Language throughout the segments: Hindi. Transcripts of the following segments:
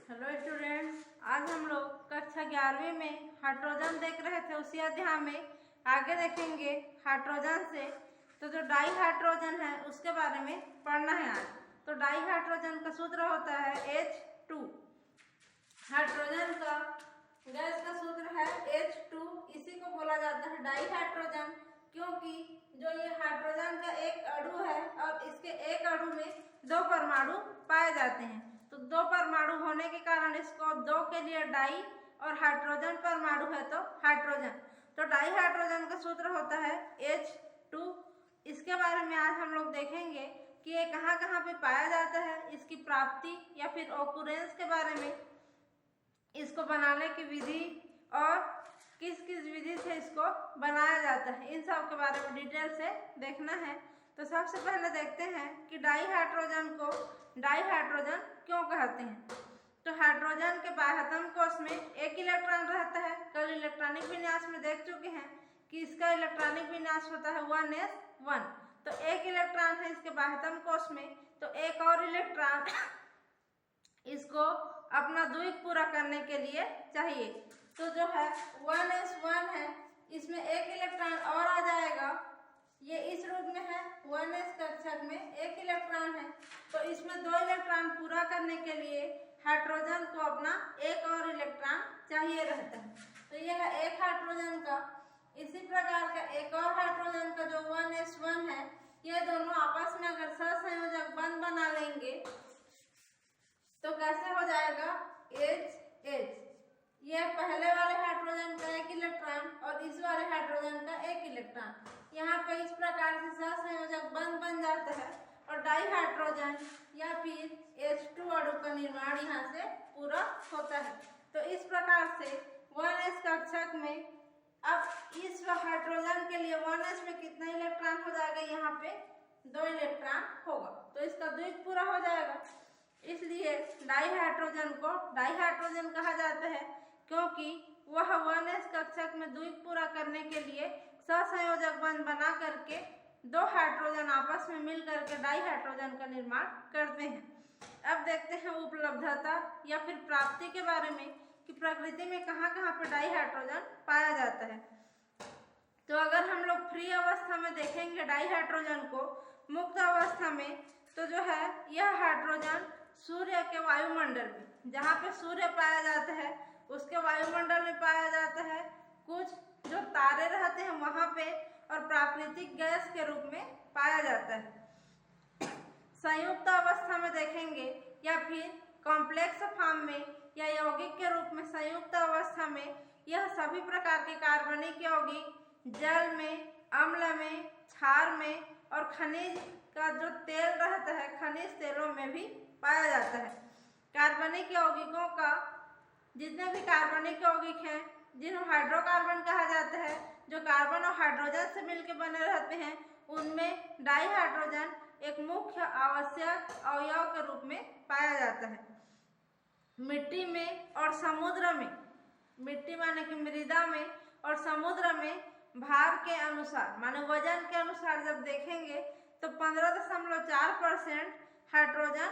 हेलो स्टूडेंट, आज हम लोग कक्षा 11वीं में हाइड्रोजन देख रहे थे। उसी अध्याय में आगे देखेंगे हाइड्रोजन से। तो जो डाई हाइड्रोजन है उसके बारे में पढ़ना है आज। तो डाई हाइड्रोजन का सूत्र होता है H2। हाइड्रोजन का गैस का सूत्र है H2। इसी को बोला जाता है डाई हाइड्रोजन, क्योंकि जो ये हाइड्रोजन का एक अणु है और इसके एक अणु में दो परमाणु पाए जाते हैं। तो दो परमाणु होने के कारण इसको दो के लिए डाई और हाइड्रोजन परमाणु है तो हाइड्रोजन। तो डाई हाइड्रोजन का सूत्र होता है H2। इसके बारे में आज हम लोग देखेंगे कि ये कहाँ कहाँ पे पाया जाता है, इसकी प्राप्ति या फिर ऑकुरेंस के बारे में, इसको बनाने की विधि और किस किस विधि से इसको बनाया जाता है, इन सब के बारे में डिटेल से देखना है। तो सबसे पहले देखते हैं कि डाई हाइड्रोजन को डाई हाइड्रोजन क्यों कहते हैं। तो हाइड्रोजन के बाह्यतम कोश में एक इलेक्ट्रॉन रहता है। कल इलेक्ट्रॉनिक विन्यास में देख चुके हैं कि इसका इलेक्ट्रॉनिक विन्यास होता है 1s1। तो एक इलेक्ट्रॉन है इसके बाह्यतम कोश में, तो एक और इलेक्ट्रॉन इसको अपना द्वीप पूरा करने के लिए चाहिए। तो जो है 1s1 है, इसमें एक इलेक्ट्रॉन और आ जाएगा। ये इस रूप में है, 1s कक्षक में एक इलेक्ट्रॉन है, तो इसमें दो इलेक्ट्रॉन पूरा करने के लिए हाइड्रोजन को अपना एक और इलेक्ट्रॉन चाहिए रहता है। तो यह है एक हाइड्रोजन का। इसी प्रकार का एक और हाइड्रोजन का जो 1s1 है, ये दोनों आपस में अगर सहसंयोजक बंध बना लेंगे तो कैसे हो जाएगा H। यह पहले वाले हाइड्रोजन का एक इलेक्ट्रॉन और इस वाले हाइड्रोजन का एक इलेक्ट्रॉन यहाँ पे इस प्रकार से सहसंयोजक बंध बन जाता है और डाई हाइड्रोजन या फिर H2 अणु का निर्माण यहाँ से पूरा होता है। तो इस प्रकार से 1s कक्षक में अब इस हाइड्रोजन के लिए 1s में कितना इलेक्ट्रॉन हो जाएगा, यहाँ पे दो इलेक्ट्रॉन होगा, तो इसका द्वीप पूरा हो जाएगा। इसलिए डाई हाइड्रोजन को डाई हाइड्रोजन कहा जाता है, क्योंकि वह 1s कक्षक में द्वीप पूरा करने के लिए सहसंयोजक बंध बना करके दो हाइड्रोजन आपस में मिल करके डाई हाइड्रोजन का निर्माण करते हैं। अब देखते हैं उपलब्धता या फिर प्राप्ति के बारे में कि प्रकृति में कहाँ कहाँ पे डाई हाइड्रोजन पाया जाता है। तो अगर हम लोग फ्री अवस्था में देखेंगे डाई हाइड्रोजन को, मुक्त अवस्था में, तो जो है यह हाइड्रोजन सूर्य के वायुमंडल में, जहाँ पे सूर्य पाया जाता है उसके वायुमंडल में पाया जाता है, कुछ जो तारे रहते हैं वहाँ पे, और प्राकृतिक गैस के रूप में पाया जाता है। संयुक्त अवस्था में देखेंगे या फिर कॉम्प्लेक्स फॉर्म में या यौगिक के रूप में संयुक्त अवस्था में, यह सभी प्रकार के कार्बनिक यौगिक जल में, अम्ल में, क्षार में और खनिज का जो तेल रहता है खनिज तेलों में भी पाया जाता है। कार्बनिक यौगिकों का जितने भी कार्बनिक यौगिक हैं, जिन्हें हाइड्रोकार्बन कहा जाता है, जो कार्बन और हाइड्रोजन से मिलकर बने रहते हैं, उनमें डाई हाइड्रोजन एक मुख्य आवश्यक अवयव के रूप में पाया जाता है। मिट्टी में और समुद्र में, मिट्टी माने कि मृदा में और समुद्र में भार के अनुसार माने वजन के अनुसार जब देखेंगे तो 15.4% हाइड्रोजन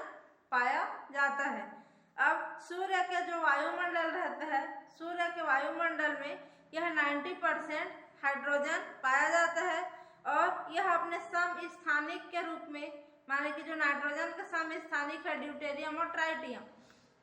पाया जाता है। अब सूर्य के जो वायुमंडल रहता है, सूर्य के वायुमंडल में यह 90% हाइड्रोजन पाया जाता है और यह अपने समस्थानिक के रूप में, माने कि जो नाइट्रोजन का समस्थानिक है ड्यूटेरियम और ट्राइटियम,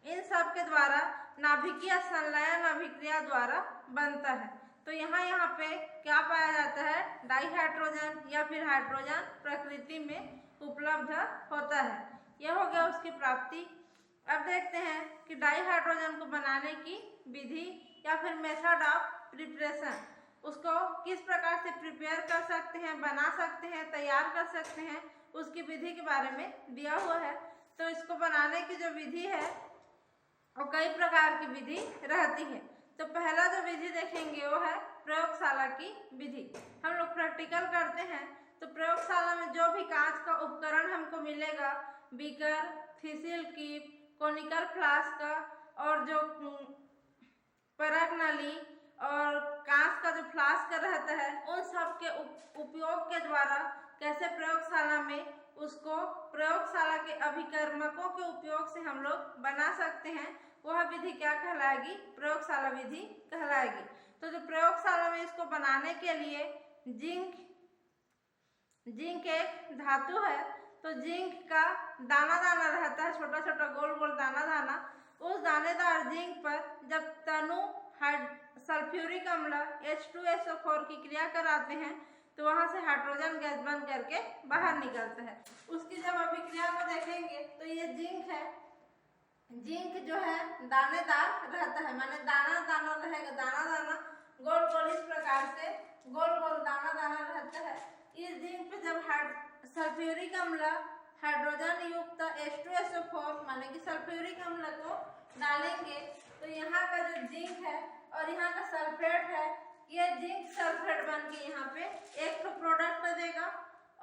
इन सब के द्वारा नाभिकीय संलयन अभिक्रिया द्वारा बनता है। तो यहाँ पे क्या पाया जाता है, डाई हाइड्रोजन या फिर हाइड्रोजन प्रकृति में उपलब्ध होता है। यह हो गया उसकी प्राप्ति। अब देखते हैं कि डाई हाइड्रोजन को बनाने की विधि या फिर मेथड ऑफ प्रिपरेशन, उसको किस प्रकार से प्रिपेयर कर सकते हैं, बना सकते हैं, तैयार कर सकते हैं, उसकी विधि के बारे में दिया हुआ है। तो इसको बनाने की जो विधि है और कई प्रकार की विधि रहती है। तो पहला जो विधि देखेंगे वो है प्रयोगशाला की विधि। हम लोग प्रैक्टिकल करते हैं, तो प्रयोगशाला में जो भी कांच का उपकरण हमको मिलेगा, beaker, thistle keep, conical flask और जो परख नली और कांच का जो फ्लास्क रहता है, उन सब के उपयोग के द्वारा कैसे प्रयोगशाला में उसको प्रयोगशाला के अभिकर्मकों के उपयोग से हम लोग बना सकते हैं, वह विधि क्या कहलाएगी? प्रयोगशाला विधि कहलाएगी। तो जो प्रयोगशाला में इसको बनाने के लिए जिंक एक धातु है, तो जिंक का दाना दाना रहता है, छोटा छोटा गोल गोल दाना दाना। उस दानेदार जिंक पर जब तनु सल्फ्यूरिक अम्ल H2SO4 की क्रिया कराते हैं तो वहां से हाइड्रोजन गैस बन करके बाहर निकलता है। उसकी जब अभिक्रिया को देखेंगे तो ये जिंक है, जिंक जो है दानेदार रहता है, माने दाना दाना रहेगा, दाना दाना गोल गोल इस प्रकार से गोल गोल दाना दाना रहता है। इस जिंक पे जब सल्फ्यूरिक अम्ल हाइड्रोजन युक्त H2SO4 माने कि सल्फ्यूरिक अम्ल को डालेंगे तो यहाँ का जो जिंक है और यहाँ का सल्फेट है, ये जिंक सल्फेट बन के यहाँ पे एक तो प्रोडक्ट देगा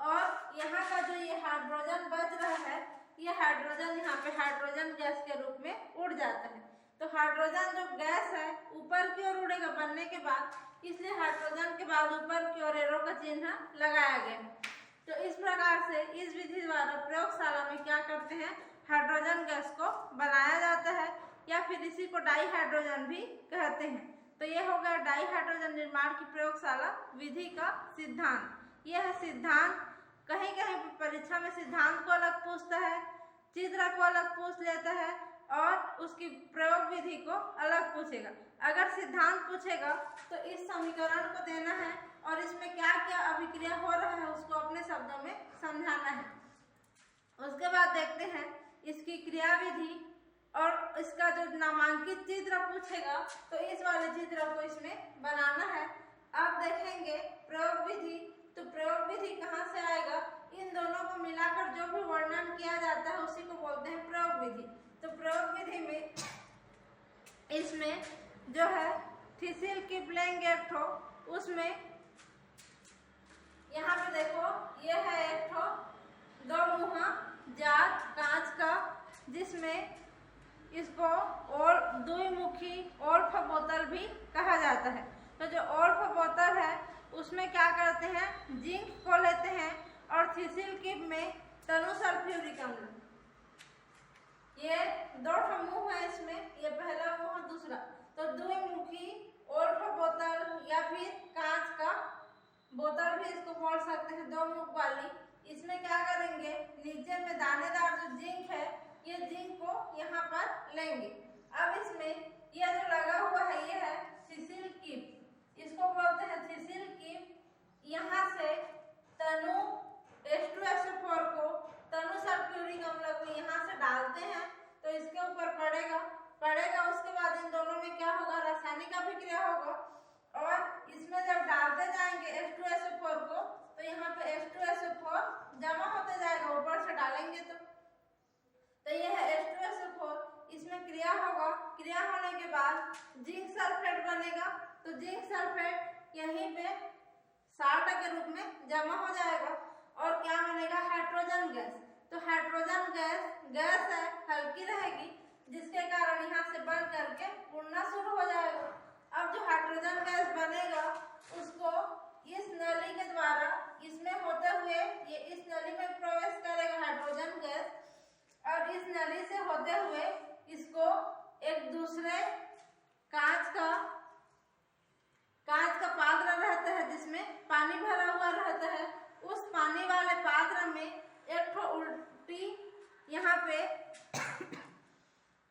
और यहाँ का जो ये हाइड्रोजन बच रहा है, ये हाइड्रोजन यहाँ पे हाइड्रोजन गैस के रूप में उड़ जाता है। तो हाइड्रोजन जो गैस है ऊपर की ओर उड़ेगा बनने के बाद, इसलिए हाइड्रोजन के बाद ऊपर की ओर एरो का चिन्ह लगाया गया है। तो इस प्रकार से इस विधि द्वारा प्रयोगशाला में क्या करते हैं? हाइड्रोजन गैस को बनाया जाता है या फिर इसी को डाई हाइड्रोजन भी कहते हैं। तो ये हो गया डाई हाइड्रोजन निर्माण की प्रयोगशाला विधि का सिद्धांत। यह सिद्धांत कहीं कहीं परीक्षा में सिद्धांत को अलग पूछता है, चित्र को अलग पूछ लेता है और उसकी प्रयोग विधि को अलग पूछेगा। अगर सिद्धांत पूछेगा तो इस समीकरण को देना है और इसमें क्या क्या अभिक्रिया हो रहा है उसको अपने शब्दों में समझाना है। उसके बाद देखते हैं इसकी क्रिया विधि और इसका जो नामांकित चित्र पूछेगा तो इस वाले चित्र को इसमें बनाना है। आप देखेंगे प्रयोग विधि, तो प्रयोग विधि कहाँ से आएगा? इन दोनों को मिलाकर जो भी वर्णन किया जाता है उसी को बोलते हैं प्रयोग विधि। तो प्रयोग विधि में इसमें जो है थिसिल कीप लेंगे एक ठो, उसमें यहाँ पे देखो ये है एक ठो दो मुहा जार कांच का, जिसमें इसको और द्विमुखी ओल्फ बोतल भी कहा जाता है। तो जो ओल्फ बोतल है उसमें क्या करते हैं? जिंक को लेते हैं और थिसिल कीप में तनु सल्फ्यूरिक अम्ल, ये दो मुंह है इसमें, ये पहला मुंह दूसरा, तो द्विमुखी ओल्फ बोतल या फिर कांच का बोतल भी इसको बोल सकते हैं, दो मुख वाली। इसमें क्या करेंगे? नीचे में दानेदार जो जिंक है ये जिंक को यहाँ पर लेंगे। अब इसमें ये जो लगा हुआ है ये है थिसिल कीप, इसको बोलते हैं थिसिल कीप। यहाँ से तनु H2SO4 को, तनु सल्फ्यूरिक अम्ल को यहाँ से डालते हैं तो इसके ऊपर पड़ेगा, उसके बाद इन दोनों में क्या होगा? रासायनिक अभिक्रिया होगा और इसमें जब डालते जाएंगे H2SO4 को तो यहाँ पे H2SO4 जमा होते जाएगा, ऊपर से डालेंगे तो ये है H2SO4, इसमें क्रिया होगा, क्रिया होने के बाद जिंक सल्फेट बनेगा। तो जिंक सल्फेट यहीं पे साल्ट के रूप में जमा हो जाएगा और क्या बनेगा? Hydrogen gas. तो हाइड्रोजन गैस है, हल्की रहेगी, जिसके कारण यहाँ से बन करके उड़ना शुरू हो जाएगा। अब जो हाइड्रोजन गैस बनेगा उसको इस नली के द्वारा इसमें होते हुए ये इस नली में प्रवेश करेगा हाइड्रोजन गैस, और इस नली से होते हुए इसको एक दूसरे कांच का पात्र रहता है जिसमें पानी भरा हुआ रहता है, उस पानी वाले पात्र में एक ठो उल्टी यहाँ पे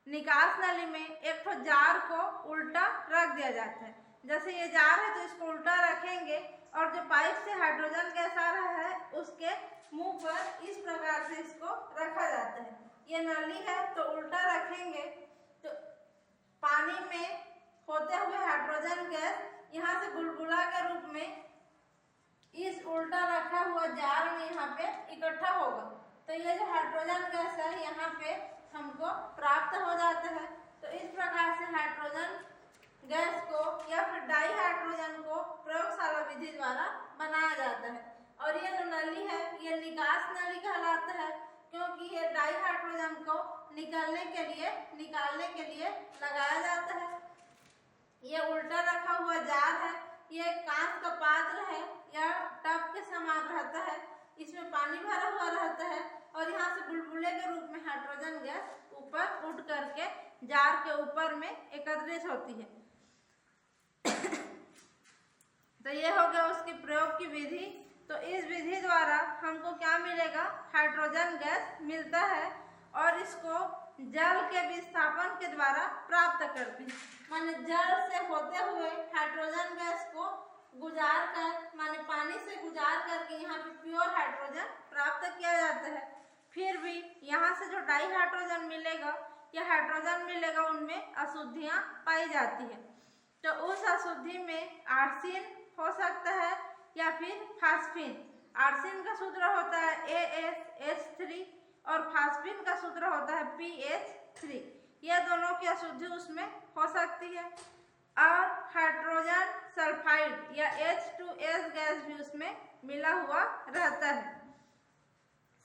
निकास नली में एक ठो जार को उल्टा रख दिया जाता है। जैसे ये जार है तो इसको उल्टा रखेंगे और जो पाइप से हाइड्रोजन गैस आ रहा है उसके मुंह पर इस प्रकार से इसको रखा जाता है। ये नली है तो उल्टा रखेंगे तो पानी में होते हुए हाइड्रोजन गैस यहाँ से बुलबुला के रूप में इस उल्टा रखा हुआ जार में यहाँ पे इकट्ठा होगा। तो ये जो हाइड्रोजन गैस है यहाँ पे हमको प्राप्त हो जाता है। तो इस प्रकार से हाइड्रोजन गैस को या फिर डाई हाइड्रोजन को प्रयोगशाला विधि द्वारा बनाया जाता है। और ये जो नली है ये निकास नली कहलाता है, क्योंकि ये डाई हाइड्रोजन को निकालने के लिए लगाया जाता है। ये उल्टा रखा हुआ जार है, ये कांच का पात्र है या टब के समान रहता है, इसमें पानी भरा हुआ रहता है और यहाँ से बुलबुले के रूप में हाइड्रोजन गैस ऊपर उठ करके जार के ऊपर में एकत्रित होती है। तो ये हो गया उसकी प्रयोग की विधि। तो इस विधि द्वारा हमको क्या मिलेगा, हाइड्रोजन गैस मिलता है और इसको जल के विस्थापन के द्वारा प्राप्त करते हैं। माने जल से होते हुए हाइड्रोजन गैस को गुजार कर माने पानी से गुजार करके यहाँ पे प्योर हाइड्रोजन प्राप्त किया जाता है। फिर भी यहाँ से जो डाई हाइड्रोजन मिलेगा या हाइड्रोजन मिलेगा उनमें अशुद्धियाँ पाई जाती है। तो उस अशुद्धि में आर्सेन हो सकता है या फिर फास्फिन। आर्सेन का सूत्र होता है AsH3 और फास्फिन का सूत्र होता है PH3। यह दोनों की अशुद्धि उसमें हो सकती है। और हाइड्रोजन सल्फाइड या H2S गैस भी उसमें मिला हुआ रहता है।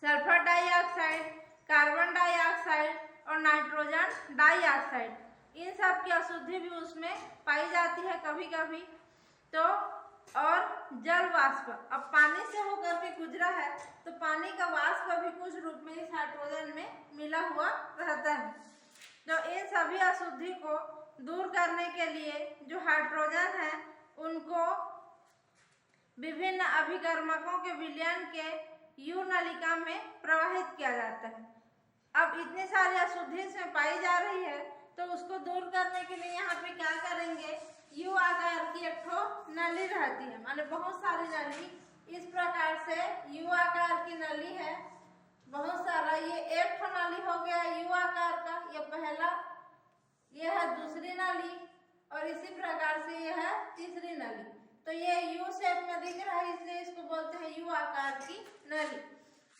सल्फर डाइऑक्साइड, कार्बन डाइऑक्साइड और नाइट्रोजन डाइऑक्साइड, इन सब की अशुद्धि भी उसमें पाई जाती है कभी कभी। तो और जल वाष्प, अब पानी से होकर के गुजरा है तो पानी का वाष्प भी कुछ रूप में इस हाइड्रोजन में मिला हुआ रहता है। तो इन सभी अशुद्धि को दूर करने के लिए जो हाइड्रोजन है उनको विभिन्न अभिकर्मकों के विलयन के यू नलिका में प्रवाहित किया जाता है। अब इतनी सारी अशुद्धि इसमें पाई जा रही है तो उसको दूर करने के लिए यहाँ पे क्या करेंगे, यू आकार की एक ठो नली रहती है, माने बहुत सारी नली इस प्रकार से यू आकार की नली है, बहुत सारा। ये एक ठो नली हो गया यू आकार का, ये पहला, ये है दूसरी नली और इसी प्रकार से ये है तीसरी नली। तो ये यू शेप में दिख रहा है इसलिए इसको बोलते हैं यू आकार की नली।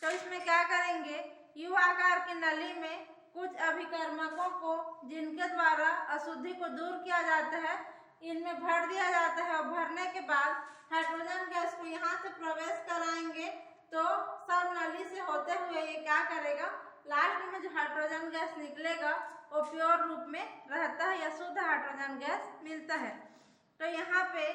तो इसमें क्या करेंगे, यू आकार की नली में कुछ अभिकर्मकों को जिनके द्वारा अशुद्धि को दूर किया जाता है इनमें भर दिया जाता है और भरने के बाद हाइड्रोजन गैस को यहाँ से प्रवेश कराएंगे तो सब नली से होते हुए ये क्या करेगा, लास्ट में जो हाइड्रोजन गैस निकलेगा वो प्योर रूप में रहता है या शुद्ध हाइड्रोजन गैस मिलता है। तो यहाँ पे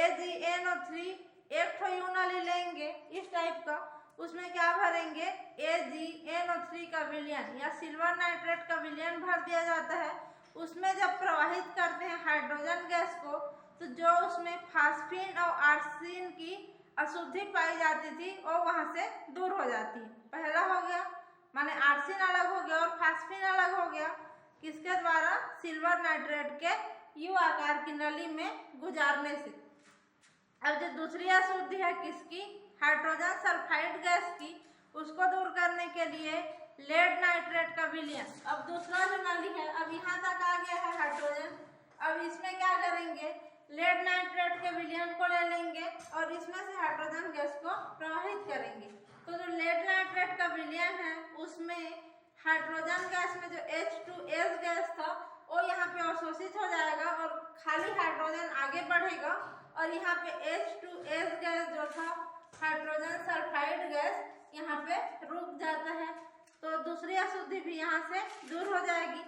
AgNO3 एक ठो यू नली लेंगे इस टाइप का, उसमें क्या भरेंगे, AgNO3 का विलयन या सिल्वर नाइट्रेट का विलयन भर दिया जाता है। उसमें जब प्रवाहित करते हैं हाइड्रोजन गैस को तो जो उसमें फास्फिन और आर्सेन की अशुद्धि पाई जाती थी वो वहां से दूर हो जाती है। पहला हो गया माने आर्सेन अलग हो गया और फास्फिन अलग हो गया, किसके द्वारा, सिल्वर नाइट्रेट के यू आकार की नली में गुजारने से। अब जो दूसरी अशुद्धि है किसकी, हाइड्रोजन सल्फाइड गैस की, उसको दूर करने के लिए लेड नाइट्रेट का विलयन। अब दूसरा जो नली है, अब यहाँ तक आ गया है हाइड्रोजन, अब इसमें क्या करेंगे, लेड नाइट्रेट के विलयन को ले लेंगे और इसमें से हाइड्रोजन गैस को प्रवाहित करेंगे। तो जो लेड नाइट्रेट का विलयन है उसमें हाइड्रोजन गैस में जो H2S गैस था वो यहाँ पे अवशोषित हो जाएगा और खाली हाइड्रोजन आगे बढ़ेगा और यहाँ पे H2S गैस जो था हाइड्रोजन सल्फाइड गैस यहाँ पे रुक जाता है। तो दूसरी अशुद्धि भी यहाँ से दूर हो जाएगी।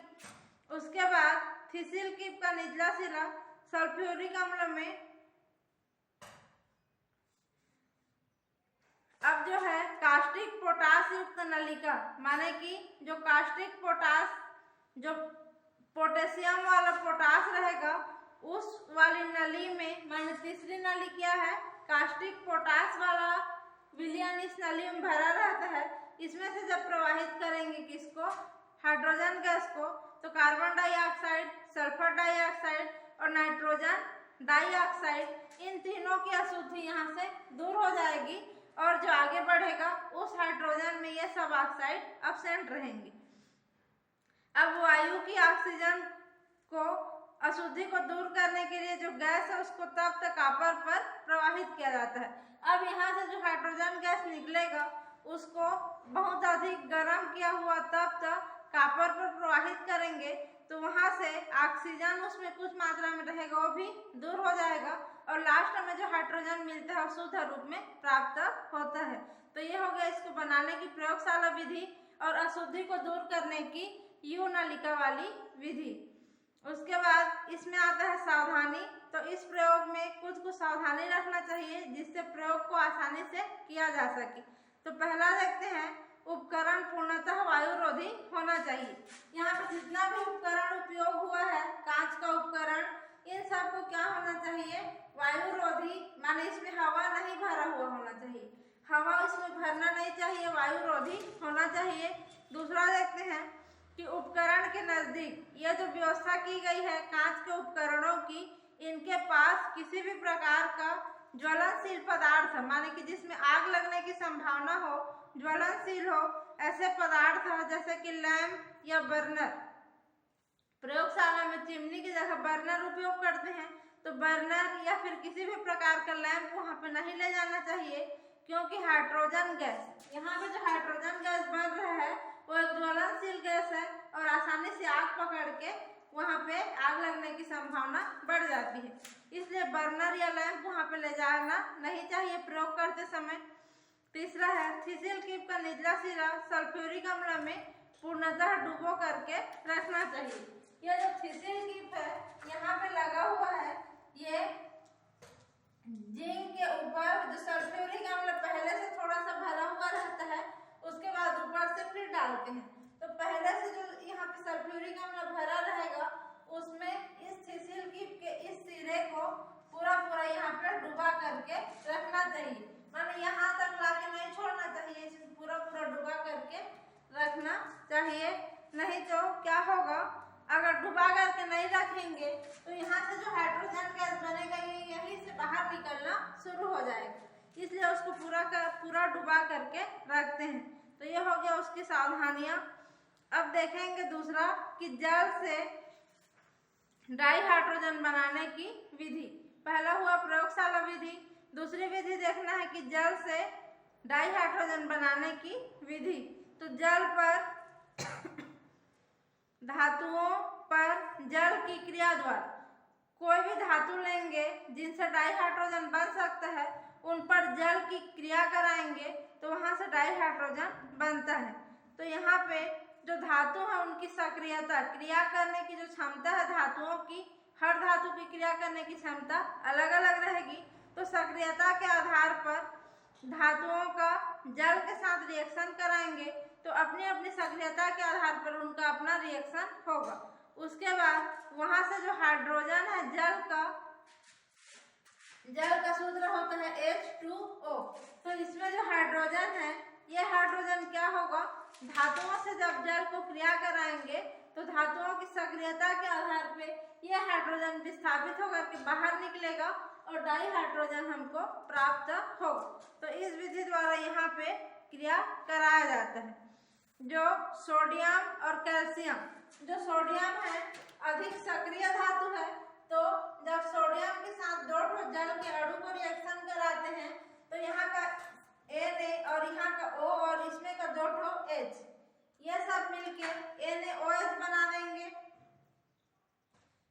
उसके बाद फिसिल कीप का निचला सिरा सल्फ्यूरिक अम्ल में अब जो है कास्टिक पोटास युक्त नलिका, माने कि जो कास्टिक पोटास जो पोटेशियम वाला पोटास रहेगा उस वाली नली में, माने तीसरी नली क्या है, कास्टिक पोटास वाला विलयन इस नली में भरा रहता है। इसमें से जब प्रवाहित करेंगे किसको, हाइड्रोजन गैस को, तो कार्बन डाइऑक्साइड, सल्फर डाइऑक्साइड और नाइट्रोजन डाइऑक्साइड इन तीनों की अशुद्धि यहाँ से दूर हो जाएगी और जो आगे बढ़ेगा उस हाइड्रोजन में ये सब ऑक्साइड अब्सेंट रहेंगे। अब वायु की ऑक्सीजन को अशुद्धि को दूर करने के लिए जो गैस है उसको तब तक कॉपर पर प्रवाहित किया जाता है। अब यहाँ से जो हाइड्रोजन गैस निकलेगा उसको बहुत अधिक गर्म किया हुआ तब तक कॉपर पर प्रवाहित करेंगे तो वहाँ से ऑक्सीजन उसमें कुछ मात्रा में रहेगा वो भी दूर हो जाएगा और लास्ट में जो हाइड्रोजन मिलता है शुद्ध रूप में प्राप्त होता है। तो ये हो गया इसको बनाने की प्रयोगशाला विधि और अशुद्धि को दूर करने की यू नलिका वाली विधि। उसके बाद इसमें आता है सावधानी। तो इस प्रयोग में कुछ सावधानी रखना चाहिए जिससे प्रयोग को आसानी से किया जा सके। तो पहला देखते हैं, उपकरण पूर्णतः वायुरोधी होना चाहिए। यहाँ पर जितना भी उपकरण उपयोग हुआ है, कांच का उपकरण, इन सबको क्या होना चाहिए, वायुरोधी, माने इसमें हवा नहीं भरा हुआ होना चाहिए, हवा इसमें भरना नहीं चाहिए, वायुरोधी होना चाहिए। दूसरा देखते हैं कि उपकरण के नजदीक यह जो व्यवस्था की गई है कांच के उपकरणों की, इनके पास किसी भी प्रकार का ज्वलनशील पदार्थ, माने कि जिसमें आग लगने की संभावना हो, ज्वलनशील हो, ऐसे पदार्थ जैसे कि लैंप या बर्नर। प्रयोगशाला में चिमनी की जगह बर्नर उपयोग करते हैं, तो बर्नर या फिर किसी भी प्रकार का लैंप वहाँ पे नहीं ले जाना चाहिए, क्योंकि हाइड्रोजन गैस, यहाँ पे जो हाइड्रोजन गैस बन रहा है वो एक ज्वलनशील गैस है और आसानी से आग पकड़ के वहाँ पे आग लगने की संभावना बढ़ जाती है, इसलिए बर्नर या लैंप वहाँ पे ले जाना नहीं चाहिए प्रयोग करते समय। तीसरा है, थिसिल कीप का निचला सिरा सल्फ्यूरिक अम्ल में पूर्णतः डुबो करके रखना चाहिए। यह जो थिसिल कीप है यहाँ पे लगा हुआ है, ये जिंक के ऊपर जो सल्फ्यूरिक अम्ल पहले से थोड़ा सा भरा हुआ रहता है, उसके बाद ऊपर से फिर डालते हैं, तो पहले से जो यहाँ पे सल्फ्यूरिक अम्ल भरा रहेगा उसमें इस थिसिल कीप के इस सिरे को पूरा यहाँ पे डुबा करके रखना चाहिए, माने यहाँ तक लाके नहीं छोड़ना चाहिए, इसमें पूरा डुबा करके रखना चाहिए। नहीं तो क्या होगा, अगर डुबा करके नहीं रखेंगे तो यहाँ से जो हाइड्रोजन गैस बनेगा ये यहीं से बाहर निकलना शुरू हो जाएगा, इसलिए उसको पूरा डुबा करके रखते हैं। तो ये हो गया उसकी सावधानियां। अब देखेंगे दूसरा कि जल से डाई हाइड्रोजन बनाने की विधि। पहला हुआ प्रयोगशाला विधि, दूसरी विधि देखना है कि जल से डाई हाइड्रोजन बनाने की विधि। तो जल पर धातुओं पर जल की क्रिया द्वारा, कोई भी धातु लेंगे जिनसे डाई हाइड्रोजन बन सकता है, उन पर जल की क्रिया कराएंगे तो वहां से डाई हाइड्रोजन बनता है। तो यहाँ पे जो धातु है उनकी सक्रियता, क्रिया करने की जो क्षमता है धातुओं की, हर धातु की क्रिया करने की क्षमता अलग अलग रहेगी, तो सक्रियता के आधार पर धातुओं का जल के साथ रिएक्शन कराएंगे तो अपनी अपनी सक्रियता के आधार पर उनका अपना रिएक्शन होगा। उसके बाद वहां से जो हाइड्रोजन है, जल का सूत्र होता है H2O। तो इसमें जो हाइड्रोजन है, ये हाइड्रोजन क्या होगा, धातुओं से जब जल को क्रिया कराएंगे तो धातुओं की सक्रियता के आधार पे ये हाइड्रोजन विस्थापित होकर के बाहर निकलेगा और डाई हाइड्रोजन हमको प्राप्त होगा। तो इस विधि द्वारा यहाँ पे क्रिया कराया जाता है। जो सोडियम और कैल्शियम, जो सोडियम है अधिक सक्रिय धातु है, तो जब सोडियम के साथ दो जल के अणु को रिएक्शन कराते हैं तो यहाँ का Na और यहाँ का O और इसमें का दो H, ये सब मिलके NaOH बना देंगे।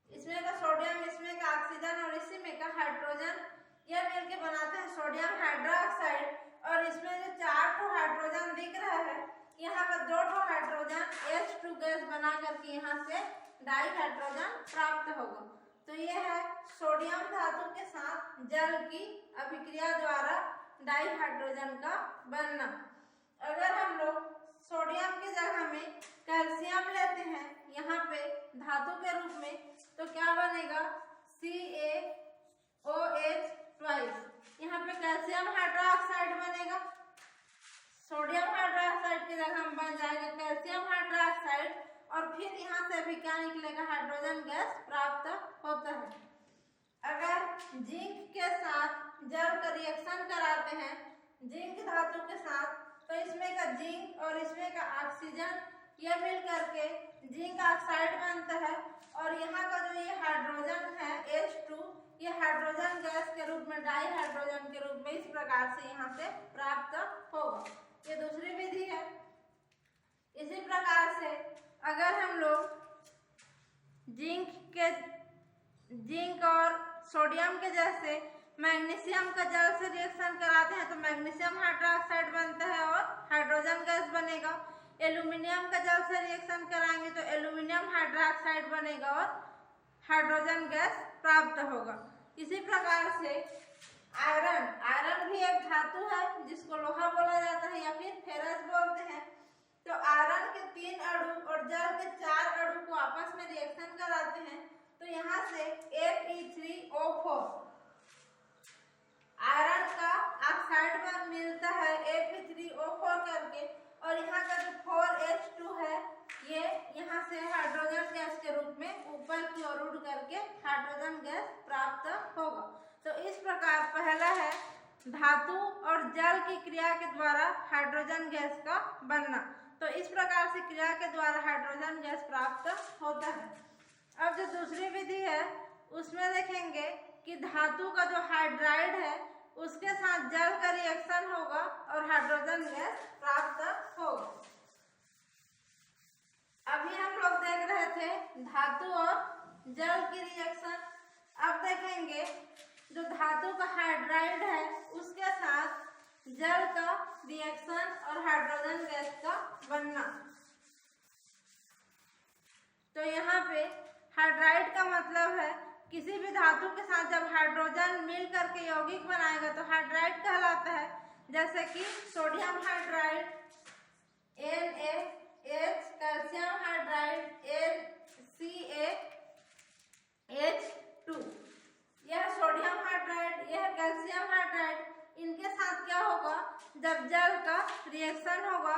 इसमें का सोडियम, इसमें का ऑक्सीजन और इसी में का हाइड्रोजन, ये मिलके बनाते हैं सोडियम हाइड्रोक्साइड। और इसमें जो 4 हाइड्रोजन दिख रहा है, यहाँ का 2 हाइड्रोजन H2 गैस बना करके यहाँ से डाई हाइड्रोजन प्राप्त होगा। तो ये है सोडियम धातु के साथ जल की अभिक्रिया द्वारा डाई हाइड्रोजन का बनना। अगर हम लोग सोडियम की जगह में कैल्शियम लेते हैं यहाँ पे धातु के रूप में, तो क्या बनेगा, CaOH ट्वाइस, यहाँ पे कैल्शियम हाइड्रोक्साइड बनेगा। सोडियम हाइड्रोक्साइड की जगह में बन जाएगा कैल्शियम हाइड्रोक्साइड और फिर यहाँ से भी क्या निकलेगा, हाइड्रोजन गैस प्राप्त होता है। अगर जिंक के साथ जल का रिएक्शन कराते हैं, जिंक धातु के साथ, तो इसमें का जिंक और इसमें का ऑक्सीजन ये मिल करके जिंक ऑक्साइड बनता है और यहाँ का जो ये हाइड्रोजन है H2, ये हाइड्रोजन गैस के रूप में, डाई हाइड्रोजन के रूप में इस प्रकार से यहाँ से प्राप्त होगा। ये दूसरी विधि है। इसी प्रकार से अगर हम लोग जिंक और सोडियम के जैसे मैग्नीशियम का जल से रिएक्शन कराते हैं तो मैग्नीशियम हाइड्रोक्साइड बनता है और हाइड्रोजन गैस बनेगा। एल्यूमिनियम का जल से रिएक्शन कराएंगे तो एल्यूमिनियम हाइड्रोक्साइड बनेगा और हाइड्रोजन गैस प्राप्त होगा। इसी प्रकार से आयरन, आयरन भी एक धातु है जिसको लोहा बोला जाता है या फिर फेरस बोलते हैं। तो आयरन के 3 अणु और जल के 4 अणु को आपस में रिएक्शन कराते हैं। तो यहाँ से Fe3O4 आयरन का ऑक्साइड में मिलता है Fe3O4 करके, और यहाँ का जो 4H2 है ये यहाँ से हाइड्रोजन गैस के रूप में ऊपर की ओर उड़ करके हाइड्रोजन गैस प्राप्त होगा। तो इस प्रकार पहला है धातु और जल की क्रिया के द्वारा हाइड्रोजन गैस का बनना। तो इस प्रकार से क्रिया के द्वारा हाइड्रोजन गैस प्राप्त होता है। अब जो दूसरी विधि है उसमें देखेंगे कि धातु का जो हाइड्राइड है उसके साथ जल का रिएक्शन होगा और हाइड्रोजन गैस प्राप्त होगा। अभी हम लोग देख रहे थे धातु और जल की रिएक्शन। अब देखेंगे जो धातु का हाइड्राइड है उसके साथ जल का रिएक्शन और हाइड्रोजन गैस का बनना। तो यहाँ पे हाइड्राइड का मतलब है किसी भी धातु के साथ जब हाइड्रोजन मिल करके यौगिक बनाएगा तो हाइड्राइड कहलाता है। जैसे कि sodium hydride NaH, calcium hydride NCaH2, यह सोडियम हाइड्राइड, यह कैल्शियम हाइड्राइड। इनके साथ क्या होगा, जब जल का रिएक्शन होगा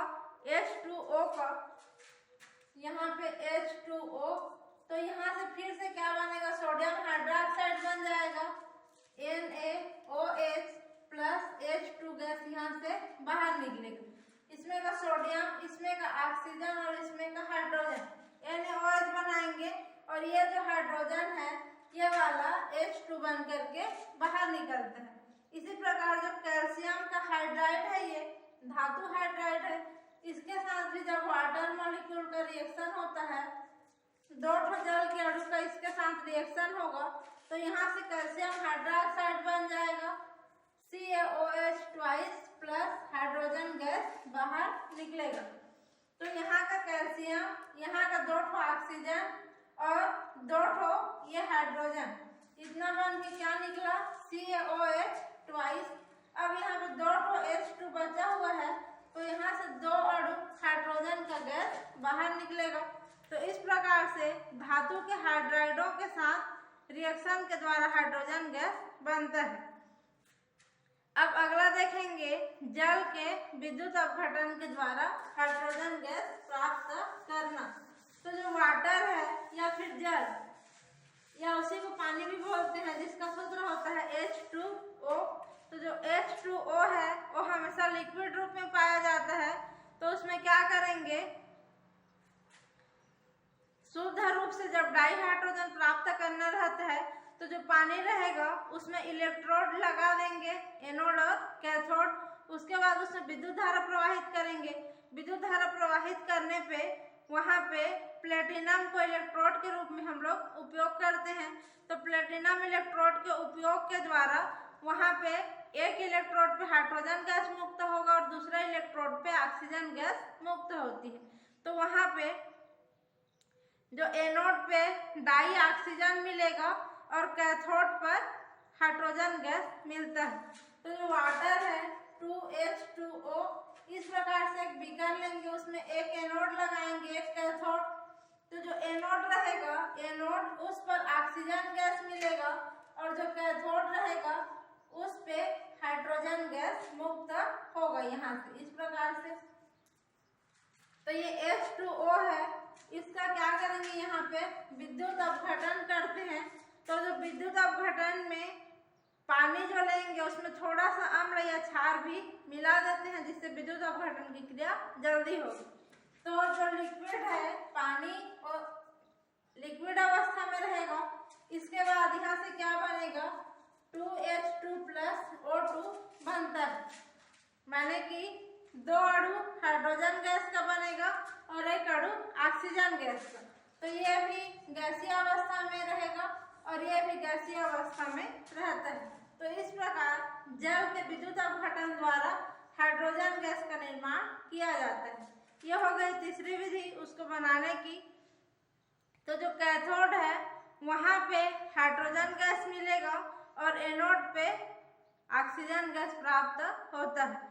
H2O का, यहाँ पे H2O, तो यहाँ से फिर से क्या बनेगा, सोडियम हाइड्रोक्साइड बन जाएगा NaOH प्लस H2 गैस यहाँ से बाहर निकलेगा। इसमें का सोडियम, इसमें का ऑक्सीजन और इसमें का हाइड्रोजन NaOH बनाएंगे, और ये जो हाइड्रोजन है ये वाला H2 बन करके बाहर निकलता है। इसी प्रकार जो कैल्शियम का हाइड्राइड है ये धातु हाइड्राइड है, इसके साथ भी जब वाटर मॉलिक्यूल का रिएक्शन होता है, 2 जल के अणु का इसके साथ रिएक्शन होगा तो यहाँ से कैल्शियम हाइड्रोक्साइड बन जाएगा CaOH twice plus hydrogen gas बाहर निकलेगा। तो यहाँ का कैल्शियम, यहाँ का 2 ऑक्सीजन और 2 ये हाइड्रोजन, इतना बन के क्या निकला CaOH ट्वाइस। अब यहाँ पे 2 H2 बचा हुआ है तो यहाँ से 2 अणु हाइड्रोजन का गैस बाहर निकलेगा। तो इस प्रकार से धातु के हाइड्राइडों के साथ रिएक्शन के द्वारा हाइड्रोजन गैस बनता है। अब अगला देखेंगे जल के विद्युत अपघटन के द्वारा हाइड्रोजन गैस प्राप्त करना। तो जो वाटर है या फिर जल या उसी को पानी भी बोलते हैं, जिसका सूत्र होता है H2O। तो जो H2O है वो हमेशा लिक्विड रूप में पाया जाता है। तो उसमें क्या करेंगे, शुद्ध रूप से जब डाई हाइड्रोजन प्राप्त करना रहता है तो जो पानी रहेगा उसमें इलेक्ट्रोड लगा देंगे, एनोड और कैथोड। उसके बाद उसमें विद्युत धारा प्रवाहित करेंगे। विद्युत धारा प्रवाहित करने पे वहाँ पे प्लेटिनम को इलेक्ट्रोड के रूप में हम लोग उपयोग करते हैं। तो प्लेटिनम इलेक्ट्रोड के उपयोग के द्वारा वहाँ पे एक इलेक्ट्रोड पे हाइड्रोजन गैस मुक्त होगा और दूसरा इलेक्ट्रोड पे ऑक्सीजन गैस मुक्त होती है। तो वहाँ पे जो एनोड पे डाई ऑक्सीजन मिलेगा और कैथोड पर हाइड्रोजन गैस मिलता है। तो जो वाटर है 2H2O, इस प्रकार से एक बीकर लेंगे, उसमें एक एनोड लगाएंगे, एक कैथोड। तो जो एनोड रहेगा, एनोड उस पर ऑक्सीजन गैस मिलेगा और जो कैथोड रहेगा उस पे हाइड्रोजन गैस मुक्त होगा यहाँ से, इस प्रकार से। तो ये H2O है, इसका क्या करेंगे, यहाँ पे विद्युत अपघटन करते हैं। तो जो विद्युत अपघटन में पानी जो लेंगे उसमें थोड़ा सा अम्ल या क्षार भी मिला देते हैं, जिससे विद्युत अपघटन की क्रिया जल्दी होगी। तो जो लिक्विड है, पानी और लिक्विड अवस्था में रहेगा। इसके बाद यहाँ से क्या बनेगा, 2H2 प्लस O2 बनता है, माने कि 2 अणु हाइड्रोजन गैस का बनेगा और 1 अणु ऑक्सीजन गैस का। तो ये भी गैसीय अवस्था में रहेगा और ये भी गैसीय अवस्था में रहता है। तो इस प्रकार जल के विद्युत अपघटन द्वारा हाइड्रोजन गैस का निर्माण किया जाता है। यह हो गई तीसरी विधि उसको बनाने की। तो जो कैथोड है वहाँ पे हाइड्रोजन गैस मिलेगा और एनोड पे ऑक्सीजन गैस प्राप्त होता है।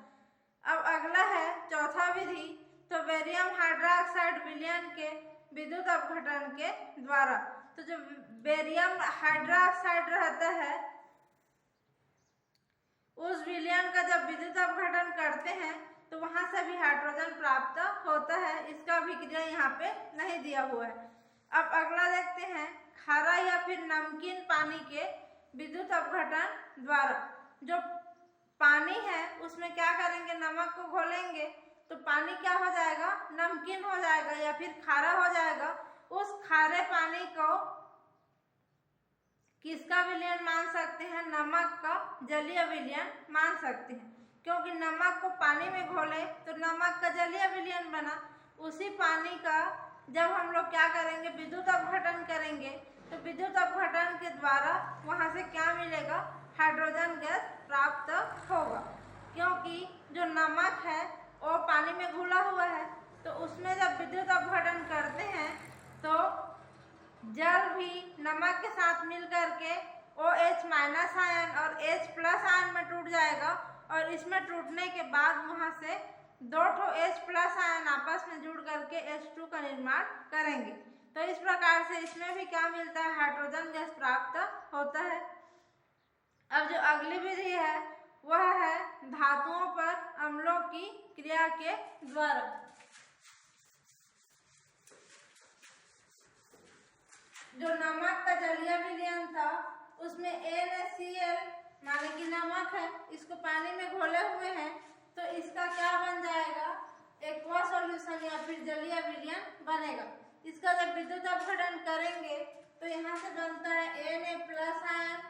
अब अगला है चौथा विधि, तो बेरियम हाइड्रोक्साइड विलयन के विद्युत अपघटन के द्वारा। तो जो बेरियम हाइड्रोक्साइड रहता है उस विलयन का जब विद्युत अपघटन करते हैं तो वहां से भी हाइड्रोजन प्राप्त होता है। इसका अभिक्रिया यहाँ पे नहीं दिया हुआ है। अब अगला देखते हैं खारा या फिर नमकीन पानी के विद्युत अपघटन द्वारा। जो पानी है उसमें क्या करेंगे, नमक को घोलेंगे तो पानी क्या हो जाएगा, नमकीन हो जाएगा या फिर खारा हो जाएगा। उस खारे पानी को किसका विलयन मान सकते हैं, नमक का जलीय विलयन मान सकते हैं, क्योंकि नमक को पानी में घोले तो नमक का जलीय विलयन बना। उसी पानी का जब हम लोग क्या करेंगे, विद्युत अपघटन करेंगे तो विद्युत अपघटन के द्वारा वहां से क्या मिलेगा, हाइड्रोजन गैस प्राप्त होगा। क्योंकि जो नमक है वो पानी में घुला हुआ है, तो उसमें जब विद्युत अपघटन करते हैं तो जल भी नमक के साथ मिल करके OH- आयन और H+ आयन में टूट जाएगा, और इसमें टूटने के बाद वहां से 2 H+ आयन आपस में जुड़ करके H2 का निर्माण करेंगे। तो इस प्रकार से इसमें भी क्या मिलता है, हाइड्रोजन गैस प्राप्त होता है। अब जो अगली विधि है वह है धातुओं पर अम्लों की क्रिया के द्वारा। जो नमक का जलीय विलयन था उसमें NaCl माने कि नमक है, इसको पानी में घोले हुए हैं, तो इसका क्या बन जाएगा, एक्वा सॉल्यूशन या फिर जलीय विलयन बनेगा। इसका जब विद्युत अपघटन करेंगे तो यहाँ से बनता है Na+ ion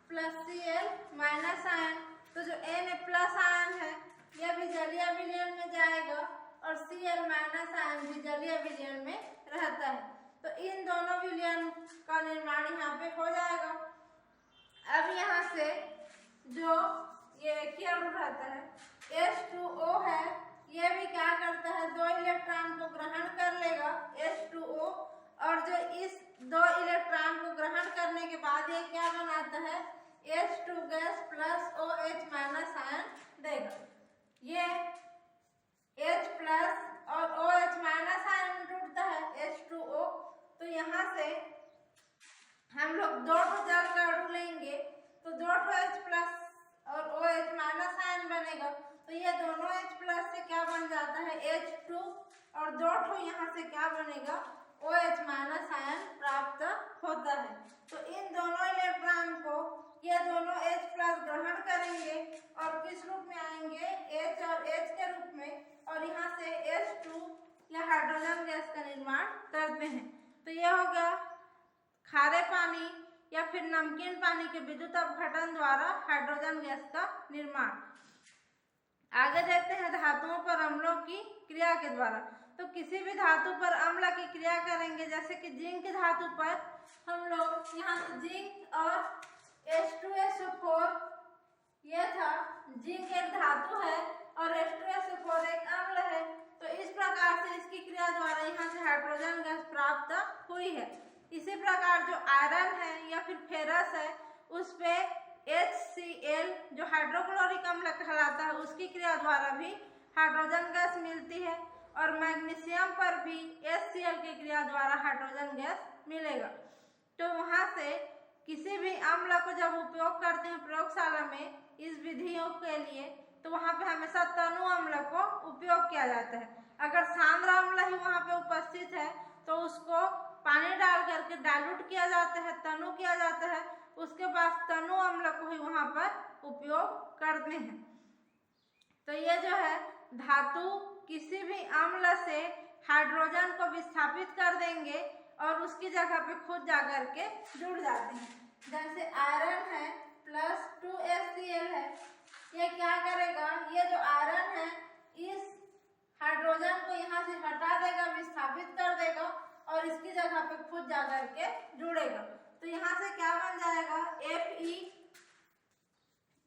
plus Cl- ion. तो जो Na+ आयन है यह भी जलीय विलयन में जाएगा और Cl- आयन भी जलीय विलयन में रहता है। तो इन दोनों विलयन का निर्माण यहाँ पे हो जाएगा। अब यहाँ से जो ये एक ही अणु रहता है H2O है, ये भी क्या करता है, 2 इलेक्ट्रॉन को ग्रहण कर लेगा H2O, और जो इस 2 इलेक्ट्रॉन को ग्रहण करने के बाद ये क्या बनाता है, H2 gas plus OH- ion देगा। ये H+ और OH- आयन टूटता है H2O, तो यहाँ से हम लोग 2 जल का अणु लेंगे तो 2 H+ और OH- आयन बनेगा। तो ये दोनों H+ से क्या बन जाता है, H2, और 2 यहाँ से क्या बनेगा, OH- आयन प्राप्त होता है। तो इन दोनों इलेक्ट्रॉन को ये दोनों H+ ग्रहण करेंगे और किस रूप में आएंगे, H और H के रूप में, और यहाँ से H2 या हाइड्रोजन गैस का निर्माण करते हैं। तो यह हो गया खारे पानी या फिर नमकीन पानी के विद्युत अपघटन द्वारा हाइड्रोजन गैस का निर्माण। आगे देखते हैं धातुओं पर अम्लों की क्रिया के द्वारा। तो किसी भी धातु पर अम्ल की क्रिया करेंगे, जैसे कि जिंक धातु पर हम लोग यहाँ से जिंक और H2SO4, यह था जिंक एक धातु है और H2SO4 एक अम्ल है। तो इस प्रकार से इसकी क्रिया द्वारा यहाँ से हाइड्रोजन गैस प्राप्त हुई है। इसी प्रकार जो आयरन है या फिर फेरस है उस पे HCl जो हाइड्रोक्लोरिक अम्ल कहलाता है उसकी क्रिया द्वारा भी हाइड्रोजन गैस मिलती है, और मैग्नीशियम पर भी HCl की क्रिया द्वारा हाइड्रोजन गैस मिलेगा। तो वहाँ से किसी भी अम्ल को जब उपयोग करते हैं प्रयोगशाला में इस विधियों के लिए, तो वहाँ पे हमेशा तनु अम्ल को उपयोग किया जाता है। अगर सांद्र अम्ल ही वहाँ पे उपस्थित है तो उसको पानी डाल करके डाइल्यूट किया जाता है, तनु किया जाता है, उसके बाद तनु अम्ल को ही वहाँ पर उपयोग करते हैं। तो ये जो है धातु किसी भी अम्ल से हाइड्रोजन को विस्थापित कर देंगे और उसकी जगह पे खुद जाकर के जुड़ जाते हैं। जैसे आयरन है प्लस 2HCl है, ये क्या करेगा, ये जो आयरन है इस हाइड्रोजन को यहाँ से हटा देगा, विस्थापित कर देगा और इसकी जगह पे खुद जाकर के जुड़ेगा। तो यहाँ से क्या बन जाएगा,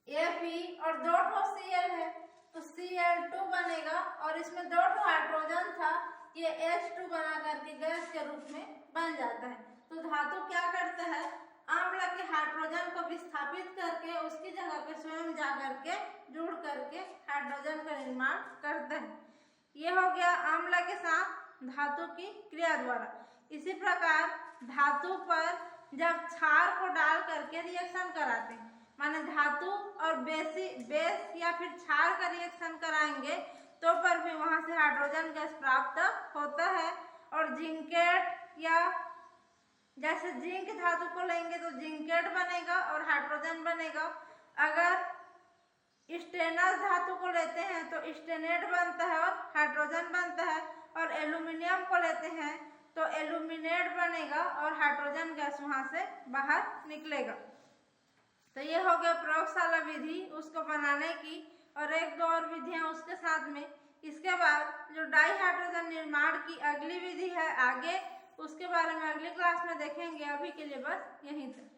Fe और 2 Cl है तो Cl2 बनेगा, और इसमें 2 हाइड्रोजन था, ये H2 बना करके गैस के रूप में बन जाता है। तो धातु क्या करता है, अम्ल अम्ल के हाइड्रोजन को विस्थापित करके उसकी जगह पे स्वयं जा करके जुड़ करके हाइड्रोजन का निर्माण करते हैं। ये हो गया अम्ल के साथ धातु की क्रिया द्वारा। इसी प्रकार धातु पर जब क्षार को डाल करके रिएक्शन कराते हैं, माने धातु और बेस या फिर क्षार का रिएक्शन कराएंगे तो पर भी वहां से हाइड्रोजन गैस प्राप्त होता है। और जिंकेट या जैसे जिंक धातु को लेंगे तो जिंकेट बनेगा और हाइड्रोजन बनेगा। अगर स्टेनस धातु को लेते हैं तो स्टेनेट बनता है और हाइड्रोजन बनता है। और एल्यूमिनियम को लेते हैं तो एल्यूमिनेट बनेगा और हाइड्रोजन गैस वहां से बाहर निकलेगा। तो ये हो गया प्रयोगशाला विधि उसको बनाने की, और एक दो और विधियां उसके साथ में। इसके बाद जो डाई हाइड्रोजन निर्माण की अगली विधि है आगे, उसके बारे में अगली क्लास में देखेंगे। अभी के लिए बस यहीं तक।